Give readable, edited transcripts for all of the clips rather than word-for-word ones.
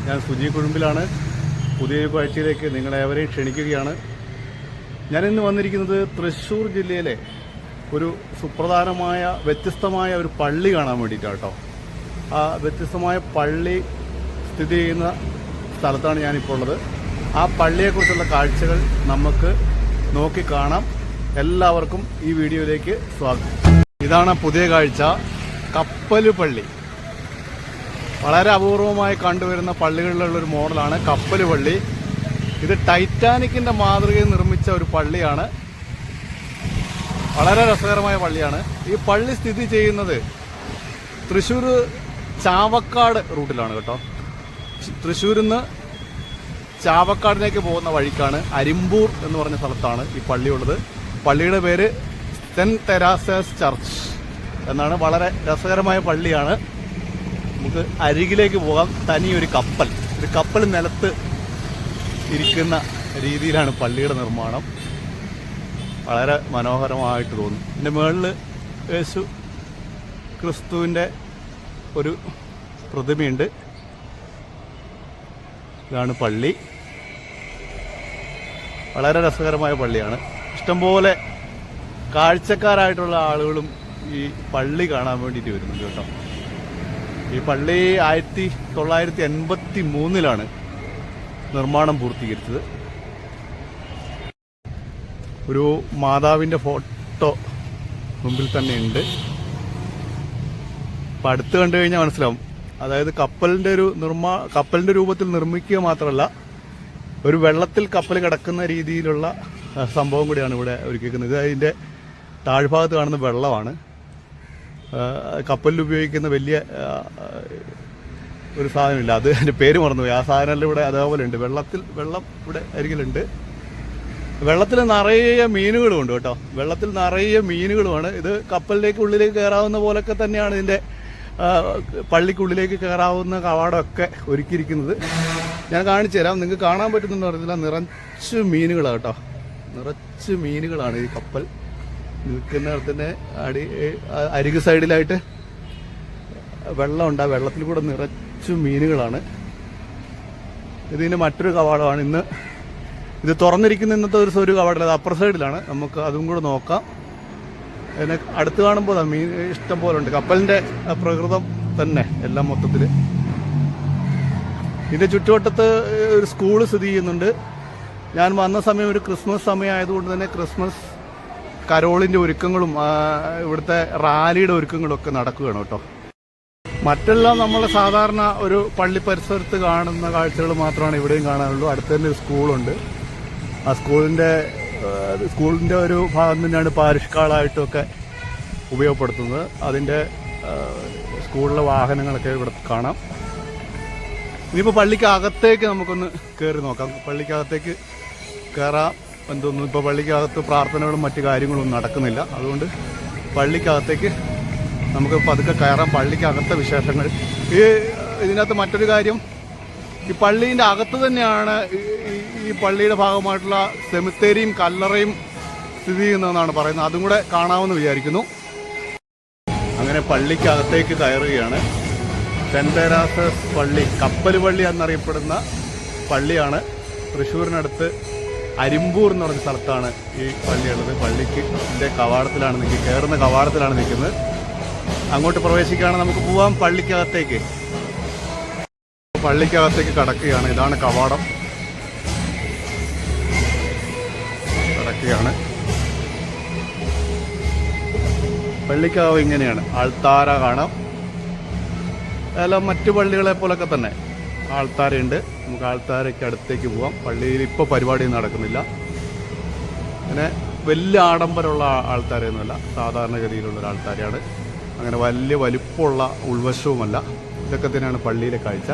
ഞാൻ സുജി കുഴുമ്പിലാണ്. പുതിയൊരു കാഴ്ചയിലേക്ക് നിങ്ങളേവരെയും ക്ഷണിക്കുകയാണ്. ഞാനിന്ന് വന്നിരിക്കുന്നത് തൃശ്ശൂർ ജില്ലയിലെ ഒരു സുപ്രധാനമായ വ്യത്യസ്തമായ ഒരു പള്ളി കാണാൻ വേണ്ടിയിട്ടാണ് കേട്ടോ. ആ വ്യത്യസ്തമായ പള്ളി സ്ഥിതി ചെയ്യുന്ന സ്ഥലത്താണ് ഞാനിപ്പോൾ ഉള്ളത്. ആ പള്ളിയെക്കുറിച്ചുള്ള കാഴ്ചകൾ നമുക്ക് നോക്കി കാണാം. എല്ലാവർക്കും ഈ വീഡിയോയിലേക്ക് സ്വാഗതം. ഇതാണ് പുതിയ കാഴ്ച, കപ്പല് പള്ളി. വളരെ അപൂർവമായി കണ്ടുവരുന്ന പള്ളികളിലുള്ളൊരു മോഡലാണ് കപ്പല് പള്ളി. ഇത് ടൈറ്റാനിക്കിന്റെ മാതൃകയിൽ നിർമ്മിച്ച ഒരു പള്ളിയാണ്. വളരെ രസകരമായ പള്ളിയാണ്. ഈ പള്ളി സ്ഥിതി ചെയ്യുന്നത് തൃശ്ശൂർ ചാവക്കാട് റൂട്ടിലാണ് കേട്ടോ. തൃശ്ശൂരിൽ നിന്ന് ചാവക്കാടിലേക്ക് പോകുന്ന വഴിക്കാണ് അരിമ്പൂർ എന്ന് പറഞ്ഞ സ്ഥലത്താണ് ഈ പള്ളിയുള്ളത്. പള്ളിയുടെ പേര് സെന്റ് തെരാസസ് ചർച്ച് എന്നാണ്. വളരെ രസകരമായ പള്ളിയാണ്. നമുക്ക് അരികിലേക്ക് പോകാം. തനിയൊരു കപ്പൽ നിലത്ത് ഇരിക്കുന്ന രീതിയിലാണ് പള്ളിയുടെ നിർമ്മാണം. വളരെ മനോഹരമായിട്ട് തോന്നും. ഇതിൻ്റെ മുകളിൽ യേശു ക്രിസ്തുവിൻ്റെ ഒരു പ്രതിമയുണ്ട്. ഇതാണ് പള്ളി. വളരെ രസകരമായ പള്ളിയാണ്. ഇഷ്ടംപോലെ കാഴ്ചക്കാരായിട്ടുള്ള ആളുകളും ഈ പള്ളി കാണാൻ വേണ്ടിയിട്ട് വരുന്നുണ്ട് കേട്ടോ. ഈ പള്ളി 1983 നിർമ്മാണം പൂർത്തീകരിച്ചത്. ഒരു മാതാവിൻ്റെ ഫോട്ടോ മുമ്പിൽ തന്നെ ഉണ്ട്. അപ്പം അടുത്ത് കണ്ടു കഴിഞ്ഞാൽ മനസ്സിലാവും. അതായത് കപ്പലിൻ്റെ രൂപത്തിൽ നിർമ്മിക്കുക മാത്രമല്ല, ഒരു വെള്ളത്തിൽ കപ്പൽ കിടക്കുന്ന രീതിയിലുള്ള സംഭവം കൂടിയാണ് ഇവിടെ ഒരുക്കിയിരിക്കുന്നത്. ഇത് അതിൻ്റെ താഴ്ഭാഗത്ത് കാണുന്ന വെള്ളമാണ്. കപ്പലിൽ ഉപയോഗിക്കുന്ന വലിയ ഒരു സാധനമില്ല, അത് അതിൻ്റെ പേര് മറന്നുപോയി. ആ സാധനം ഇവിടെ അതേപോലെ ഉണ്ട്. വെള്ളം ഇവിടെ അരികിലുണ്ട്. വെള്ളത്തിൽ നിറയെ മീനുകളുമുണ്ട് കേട്ടോ. വെള്ളത്തിൽ നിറയെ മീനുകളുമാണ്. ഇത് കപ്പലിലേക്ക് ഉള്ളിലേക്ക് കയറാവുന്ന പോലൊക്കെ തന്നെയാണ് ഇതിൻ്റെ പള്ളിക്കുള്ളിലേക്ക് കയറാവുന്ന കവാടമൊക്കെ ഒരുക്കിയിരിക്കുന്നത്. ഞാൻ കാണിച്ചു തരാം. നിങ്ങൾക്ക് കാണാൻ പറ്റുന്നുണ്ടോ അറിയില്ല. നിറച്ച് മീനുകളാണ് കേട്ടോ. നിറച്ച് മീനുകളാണ് ഈ കപ്പൽ നിൽക്കുന്നിടത്തിൻ്റെ അരികു സൈഡിലായിട്ട് വെള്ളമുണ്ട്. ആ വെള്ളത്തിൽ കൂടെ നിറച്ച് മീനുകളാണ്. ഇതിൻ്റെ മറ്റൊരു കവാടമാണ്. ഇത് തുറന്നിരിക്കുന്ന ഇന്നത്തെ ഒരു കവാടം. അത് അപ്പർ സൈഡിലാണ്. നമുക്ക് അതും കൂടെ നോക്കാം. അതിനെ അടുത്ത് കാണുമ്പോൾ മീൻ ഇഷ്ടം പോലെ ഉണ്ട്. കപ്പലിൻ്റെ പ്രകൃതം തന്നെ എല്ലാം മൊത്തത്തിൽ. ഇതിൻ്റെ ചുറ്റുവട്ടത്ത് ഒരു സ്കൂൾ സ്ഥിതി ചെയ്യുന്നുണ്ട്. ഞാൻ വന്ന സമയം ഒരു ക്രിസ്മസ് സമയമായതുകൊണ്ട് തന്നെ ക്രിസ്മസ് കരോളിൻ്റെ ഒരുക്കങ്ങളും ഇവിടുത്തെ റാലിയുടെ ഒരുക്കങ്ങളും ഒക്കെ നടക്കുകയാണ് കേട്ടോ. മറ്റെല്ലാം നമ്മൾ സാധാരണ ഒരു പള്ളി പരിസരത്ത് കാണുന്ന കാഴ്ചകൾ മാത്രമാണ് ഇവിടെയും കാണാനുള്ളൂ. അടുത്ത് തന്നെ ഒരു സ്കൂളുണ്ട്. ആ സ്കൂളിൻ്റെ ഒരു ഭാഗം തന്നെയാണ് പാരിഷ് ഹാളായിട്ടൊക്കെ ഉപയോഗപ്പെടുത്തുന്നത്. അതിൻ്റെ സ്കൂളിലെ വാഹനങ്ങളൊക്കെ ഇവിടെ കാണാം. ഇനിയിപ്പോൾ പള്ളിക്കകത്തേക്ക് നമുക്കൊന്ന് കയറി നോക്കാം. പള്ളിക്കകത്തേക്ക് കയറാം എന്തോന്നും. ഇപ്പോൾ പള്ളിക്കകത്ത് പ്രാർത്ഥനകളും മറ്റു കാര്യങ്ങളൊന്നും നടക്കുന്നില്ല. അതുകൊണ്ട് പള്ളിക്കകത്തേക്ക് നമുക്ക് പതുക്കെ കയറാം. പള്ളിക്കകത്തെ വിശേഷങ്ങൾ. ഇതിനകത്ത് മറ്റൊരു കാര്യം, ഈ പള്ളീൻ്റെ അകത്ത് തന്നെയാണ് ഈ പള്ളിയുടെ ഭാഗമായിട്ടുള്ള സെമിത്തേരിയും കല്ലറയും സ്ഥിതി ചെയ്യുന്നതെന്നാണ് പറയുന്നത്. അതും കൂടെ കാണാമെന്ന് വിചാരിക്കുന്നു. അങ്ങനെ പള്ളിക്കകത്തേക്ക് കയറുകയാണ്. സെന്റ് തെരാസസ് പള്ളി, കപ്പൽ പള്ളി എന്നറിയപ്പെടുന്ന പള്ളിയാണ്. തൃശ്ശൂരിനടുത്ത് അരിമ്പൂർ എന്ന് പറഞ്ഞ സ്ഥലത്താണ് ഈ പള്ളിയുള്ളത്. പള്ളിക്ക് കവാടത്തിലാണ് കയറുന്ന കവാടത്തിലാണ് നിൽക്കുന്നത്. അങ്ങോട്ട് പ്രവേശിക്കുകയാണ്. നമുക്ക് പോവാം പള്ളിക്കകത്തേക്ക്. പള്ളിക്കകത്തേക്ക് കടക്കുകയാണ്. ഇതാണ് കവാടം. കടക്കുകയാണ്. പള്ളിക്കകവ് ഇങ്ങനെയാണ്. ആൾത്താര കാണാം. അതെല്ലാം മറ്റു പള്ളികളെ പോലൊക്കെ തന്നെ ആൾത്താരയുണ്ട്. നമുക്ക് ആൾത്താരയ്ക്ക് അടുത്തേക്ക് പോവാം. പള്ളിയിൽ ഇപ്പോൾ പരിപാടിയൊന്നും നടക്കുന്നില്ല. അങ്ങനെ വലിയ ആഡംബരമുള്ള ആൾത്താരയൊന്നുമല്ല, സാധാരണഗതിയിലുള്ളൊരു ആൾത്താരയാണ്. അങ്ങനെ വലിയ വലിപ്പമുള്ള ഉൾവശവുമല്ല. ഇതൊക്കെ തന്നെയാണ് പള്ളിയിലെ കാഴ്ച.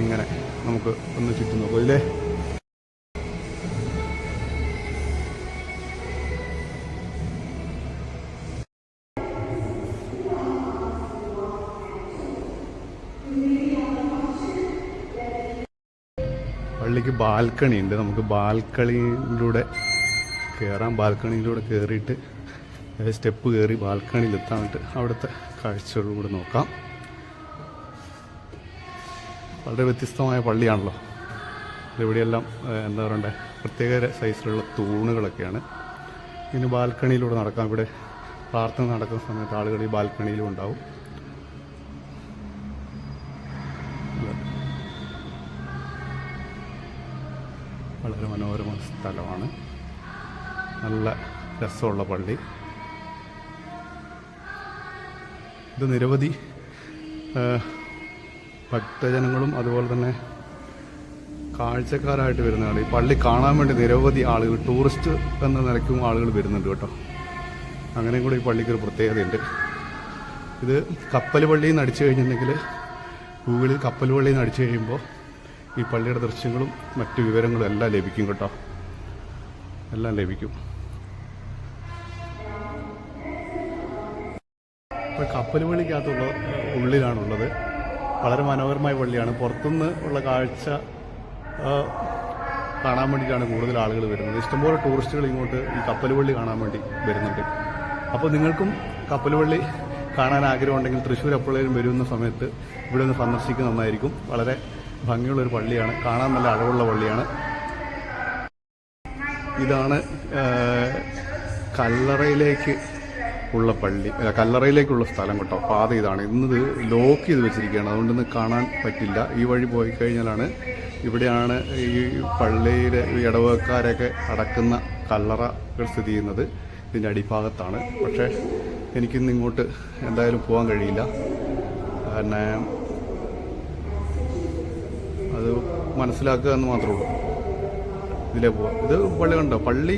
ഇങ്ങനെ നമുക്ക് ഒന്ന് ചുറ്റും നോക്കും. ഇതിലെ പള്ളിക്ക് ബാൽക്കണി ഉണ്ട്. നമുക്ക് ബാൽക്കണിയിലൂടെ കയറാം. ബാൽക്കണിയിലൂടെ കയറിയിട്ട് സ്റ്റെപ്പ് കയറി ബാൽക്കണിയിലെത്താൻ വേണ്ടിയിട്ട് അവിടുത്തെ കാഴ്ചകളിലൂടെ നോക്കാം. വളരെ വ്യത്യസ്തമായ പള്ളിയാണല്ലോ. ഇവിടെയെല്ലാം എന്താ പറയണ്ടേ, പ്രത്യേക സൈസിലുള്ള തൂണുകളൊക്കെയാണ്. ഇനി ബാൽക്കണിയിലൂടെ നടക്കാം. ഇവിടെ പ്രാർത്ഥന നടക്കുന്ന സമയത്ത് ആളുകൾ ഈ ബാൽക്കണിയിലും ഉണ്ടാവും. വളരെ മനോഹരമായ സ്ഥലമാണ്. നല്ല രസമുള്ള പള്ളി. ഇത് നിരവധി ഭക്തജനങ്ങളും അതുപോലെ തന്നെ കാഴ്ചക്കാരായിട്ട് വരുന്നതാണ്. ഈ പള്ളി കാണാൻ വേണ്ടി നിരവധി ആളുകൾ, ടൂറിസ്റ്റ് എന്ന നിലയ്ക്കും ആളുകൾ വരുന്നുണ്ട് കേട്ടോ. അങ്ങനെയും കൂടി ഈ പള്ളിക്കൊരു പ്രത്യേകതയുണ്ട്. ഇത് കപ്പൽ പള്ളിയിൽ നിന്ന് അടിച്ചു കഴിഞ്ഞിട്ടുണ്ടെങ്കിൽ, ഗൂഗിളിൽ കപ്പൽ പള്ളിയിൽ നിന്ന് അടിച്ചു കഴിയുമ്പോൾ ഈ പള്ളിയുടെ ദൃശ്യങ്ങളും മറ്റു വിവരങ്ങളും എല്ലാം ലഭിക്കും കേട്ടോ. എല്ലാം ലഭിക്കും. ഇപ്പോൾ കപ്പൽ പള്ളിക്കകത്തുള്ള ഉള്ളിലാണുള്ളത്. വളരെ മനോഹരമായ പള്ളിയാണ്. പുറത്തുനിന്ന് ഉള്ള കാഴ്ച കാണാൻ വേണ്ടിയിട്ടാണ് കൂടുതൽ ആളുകൾ വരുന്നത്. ഇഷ്ടംപോലെ ടൂറിസ്റ്റുകൾ ഇങ്ങോട്ട് ഈ കപ്പൽ പള്ളി കാണാൻ വേണ്ടി വരുന്നുണ്ട്. അപ്പോൾ നിങ്ങൾക്കും കപ്പൽ പള്ളി കാണാൻ ആഗ്രഹമുണ്ടെങ്കിൽ തൃശ്ശൂർ എപ്പോഴേലും വരുന്ന സമയത്ത് ഇവിടെ ഒന്ന് സന്ദർശിക്കുന്നത് നന്നായിരിക്കും. വളരെ ഭംഗിയുള്ളൊരു പള്ളിയാണ്. കാണാൻ നല്ല അഴകുള്ള പള്ളിയാണ്. ഇതാണ് കല്ലറയിലേക്ക് ഉള്ള പള്ളി, കല്ലറയിലേക്കുള്ള സ്ഥലം കേട്ടോ. പാത ഇതാണ്. ഇന്നത് ലോക്ക് ചെയ്ത് വെച്ചിരിക്കുകയാണ്, അതുകൊണ്ടൊന്നും കാണാൻ പറ്റില്ല. ഈ വഴി പോയി കഴിഞ്ഞാലാണ് ഇവിടെയാണ് ഈ പള്ളിയിലെ ഇടവകക്കാരൊക്കെ അടക്കുന്ന കല്ലറകൾ സ്ഥിതി ചെയ്യുന്നത്. ഇതിൻ്റെ അടിഭാഗത്താണ്. പക്ഷേ എനിക്കിന്ന് ഇങ്ങോട്ട് എന്തായാലും പോകാൻ കഴിയില്ല. പിന്നെ അത് മനസ്സിലാക്കുക എന്ന് മാത്രമേ ഉള്ളൂ. ഇതിലേ പോവാം. ഇത് പള്ളി കണ്ടോ, പള്ളി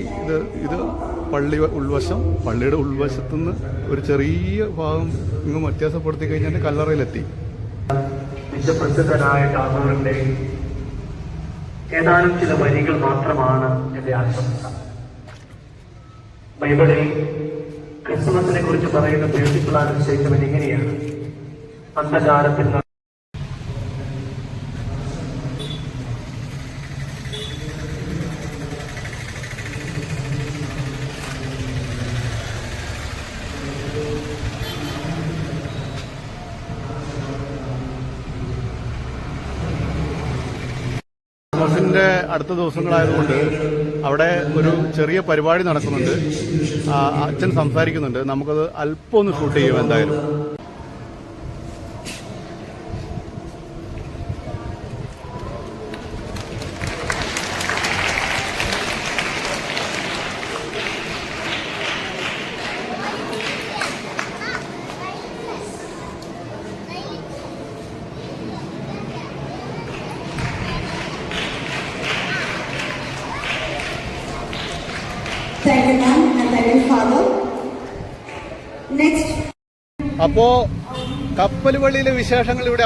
ഇത് പള്ളി ഉൾവശം. പള്ളിയുടെ ഉൾവശത്തുനിന്ന് ഒരു ചെറിയ ഭാഗം ഇങ്ങ് വ്യത്യാസപ്പെടുത്തി കഴിഞ്ഞാൽ കല്ലറയിലെത്തി. വിശ്വപ്രസിദ്ധനായ ടാഗോറിന്റെ ഏതാനും ചില വരികൾ മാത്രമാണ് എന്റെ ആശംസ. ബൈബിളിൽ ക്രിസ്മസിനെ കുറിച്ച് പറയുന്ന ബ്യൂട്ടിഫുൾ ആയ സ്റ്റേറ്റ്മെന്റ് ഇങ്ങനെയാണ്: അന്ധകാരത്തിൽ ക്രിസ്മസിന്റെ അടുത്ത ദിവസങ്ങളായതുകൊണ്ട് അവിടെ ഒരു ചെറിയ പരിപാടി നടക്കുന്നുണ്ട്. അച്ഛൻ സംസാരിക്കുന്നുണ്ട്. നമുക്കത് അല്പം ഒന്ന് ഷൂട്ട് ചെയ്യും എന്തായാലും. Thank you, ma'am, and thank you, father. Next. അപ്പോ കപ്പൽ പള്ളിയിലെ വിശേഷങ്ങൾ ഇവിടെ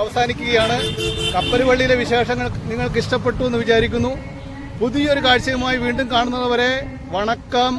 അവസാനിക്കുകയാണ്. കപ്പൽ പള്ളിയിലെ വിശേഷങ്ങൾ നിങ്ങൾക്ക് ഇഷ്ടപ്പെട്ടു എന്ന് വിചാരിക്കുന്നു. പുതിയൊരു കാഴ്ചയുമായി വീണ്ടും കാണുന്നതുവരെ വണക്കം.